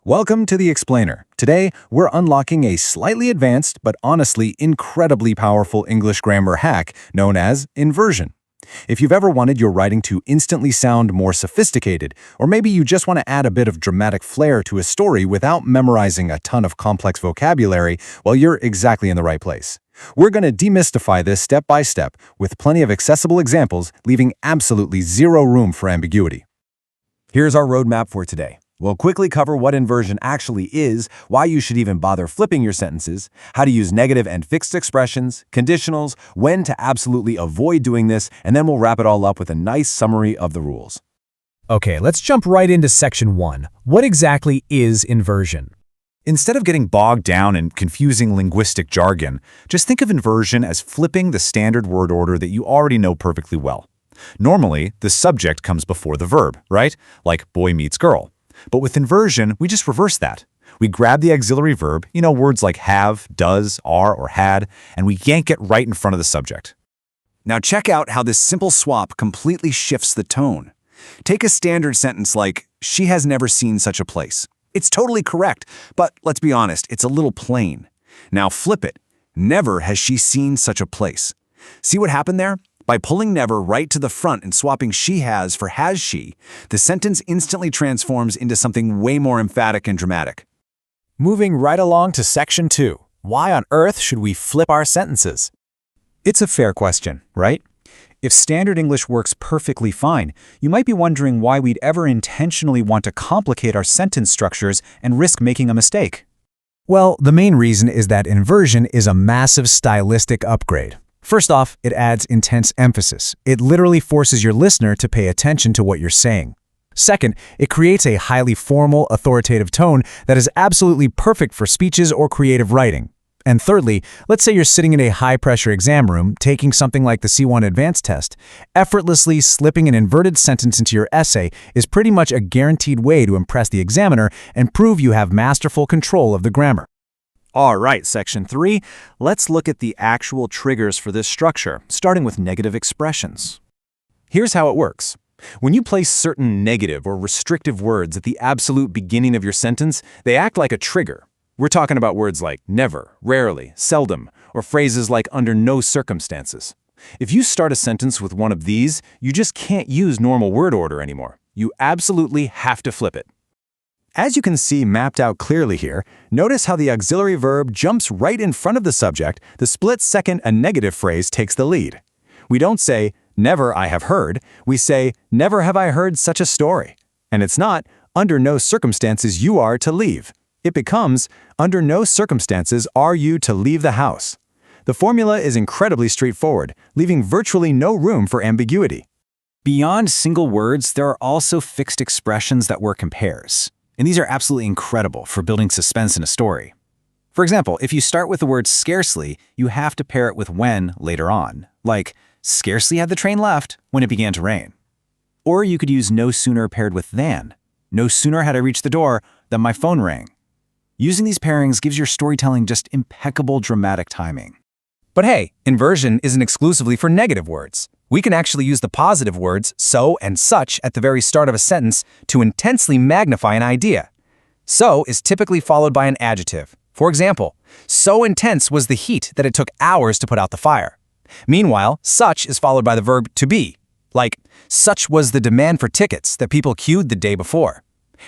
Welcome to The Explainer. Today, we're unlocking a slightly advanced but honestly incredibly powerful English grammar hack known as inversion. If you've ever wanted your writing to instantly sound more sophisticated, or maybe you just want to add a bit of dramatic flair to a story without memorizing a ton of complex vocabulary, well, you're exactly in the right place. We're going to demystify this step by step with plenty of accessible examples, leaving absolutely zero room for ambiguity. Here's our roadmap for today. We'll quickly cover what inversion actually is, why you should even bother flipping your sentences, how to use negative and fixed expressions, conditionals, when to absolutely avoid doing this, and then we'll wrap it all up with a nice summary of the rules. Okay, let's jump right into section 1. What exactly is inversion? Instead of getting bogged down in confusing linguistic jargon, just think of inversion as flipping the standard word order that you already know perfectly well. Normally, the subject comes before the verb, right? Like boy meets girl. But with inversion, we just reverse that. We grab the auxiliary verb, words like have, does, are, or had, and we yank it right in front of the subject. Now check out how this simple swap completely shifts the tone. Take a standard sentence like, she has never seen such a place. It's totally correct, but let's be honest, it's a little plain. Now flip it. Never has she seen such a place. See what happened there? By pulling never right to the front and swapping she has for has she, the sentence instantly transforms into something way more emphatic and dramatic. Moving right along to section 2. Why on earth should we flip our sentences? It's a fair question, right? If standard English works perfectly fine, you might be wondering why we'd ever intentionally want to complicate our sentence structures and risk making a mistake. Well, the main reason is that inversion is a massive stylistic upgrade. First off, it adds intense emphasis. It literally forces your listener to pay attention to what you're saying. Second, it creates a highly formal, authoritative tone that is absolutely perfect for speeches or creative writing. And thirdly, let's say you're sitting in a high-pressure exam room taking something like the C1 advanced test. Effortlessly slipping an inverted sentence into your essay is pretty much a guaranteed way to impress the examiner and prove you have masterful control of the grammar. All right, section 3, let's look at the actual triggers for this structure, starting with negative expressions. Here's how it works. When you place certain negative or restrictive words at the absolute beginning of your sentence, they act like a trigger. We're talking about words like never, rarely, seldom, or phrases like under no circumstances. If you start a sentence with one of these, you just can't use normal word order anymore. You absolutely have to flip it. As you can see mapped out clearly here, notice how the auxiliary verb jumps right in front of the subject the split second a negative phrase takes the lead. We don't say, never I have heard, we say, never have I heard such a story. And it's not, under no circumstances you are to leave. It becomes, under no circumstances are you to leave the house. The formula is incredibly straightforward, leaving virtually no room for ambiguity. Beyond single words, there are also fixed expressions that work in pairs. And these are absolutely incredible for building suspense in a story. For example, if you start with the word scarcely, you have to pair it with when later on, like scarcely had the train left when it began to rain. Or you could use no sooner paired with than. No sooner had I reached the door than my phone rang. Using these pairings gives your storytelling just impeccable dramatic timing. But hey, inversion isn't exclusively for negative words. We can actually use the positive words so and such at the very start of a sentence to intensely magnify an idea. So is typically followed by an adjective. For example, so intense was the heat that it took hours to put out the fire. Meanwhile, such is followed by the verb to be, like such was the demand for tickets that people queued the day before.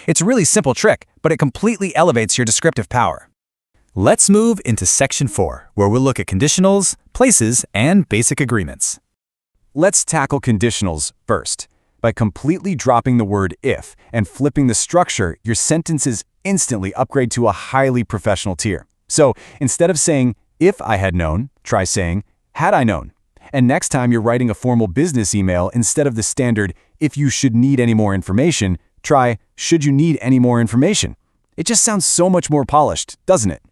It's a really simple trick, but it completely elevates your descriptive power. Let's move into section 4, where we'll look at conditionals, places, and basic agreements. Let's tackle conditionals first. By completely dropping the word if and flipping the structure, your sentences instantly upgrade to a highly professional tier. So instead of saying, if I had known, try saying, had I known. And next time you're writing a formal business email, instead of the standard, if you should need any more information, try, should you need any more information. It just sounds so much more polished, doesn't it?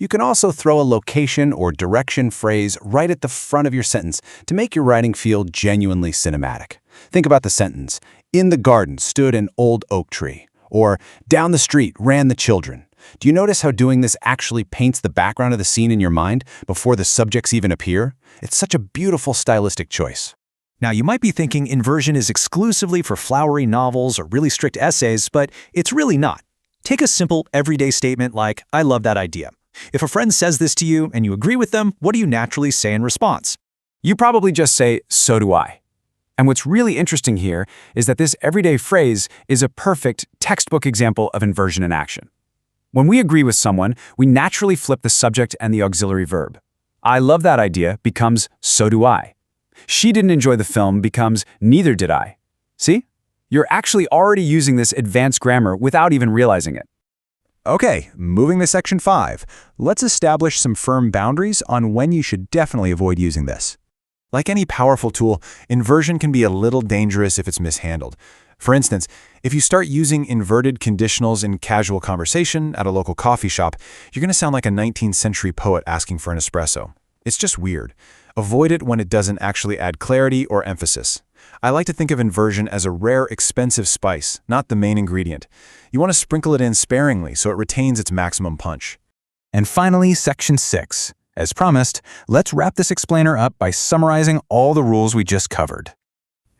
You can also throw a location or direction phrase right at the front of your sentence to make your writing feel genuinely cinematic. Think about the sentence, in the garden stood an old oak tree, or down the street ran the children. Do you notice how doing this actually paints the background of the scene in your mind before the subjects even appear? It's such a beautiful stylistic choice. Now, you might be thinking inversion is exclusively for flowery novels or really strict essays, but it's really not. Take a simple, everyday statement like, I love that idea. If a friend says this to you and you agree with them, what do you naturally say in response? You probably just say, so do I. And what's really interesting here is that this everyday phrase is a perfect textbook example of inversion in action. When we agree with someone, we naturally flip the subject and the auxiliary verb. I love that idea becomes, so do I. She didn't enjoy the film becomes, neither did I. See? You're actually already using this advanced grammar without even realizing it. Okay, moving to section 5. Let's establish some firm boundaries on when you should definitely avoid using this. Like any powerful tool, inversion can be a little dangerous if it's mishandled. For instance, if you start using inverted conditionals in casual conversation at a local coffee shop, you're going to sound like a 19th century poet asking for an espresso. It's just weird. Avoid it when it doesn't actually add clarity or emphasis. I like to think of inversion as a rare, expensive spice, not the main ingredient. You want to sprinkle it in sparingly so it retains its maximum punch. And finally, section 6. As promised, let's wrap this explainer up by summarizing all the rules we just covered.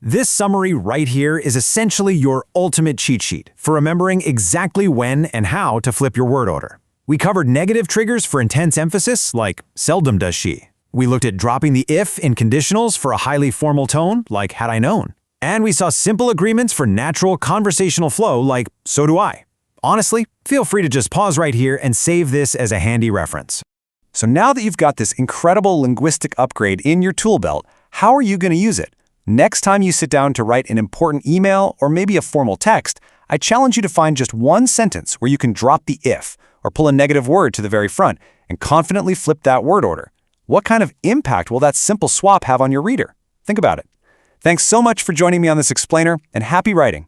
This summary right here is essentially your ultimate cheat sheet for remembering exactly when and how to flip your word order. We covered negative triggers for intense emphasis, like seldom does she. We looked at dropping the if in conditionals for a highly formal tone, like had I known. And we saw simple agreements for natural conversational flow, like so do I. Honestly, feel free to just pause right here and save this as a handy reference. So now that you've got this incredible linguistic upgrade in your tool belt, how are you going to use it? Next time you sit down to write an important email or maybe a formal text, I challenge you to find just one sentence where you can drop the if or pull a negative word to the very front and confidently flip that word order. What kind of impact will that simple swap have on your reader? Think about it. Thanks so much for joining me on this explainer, and happy writing.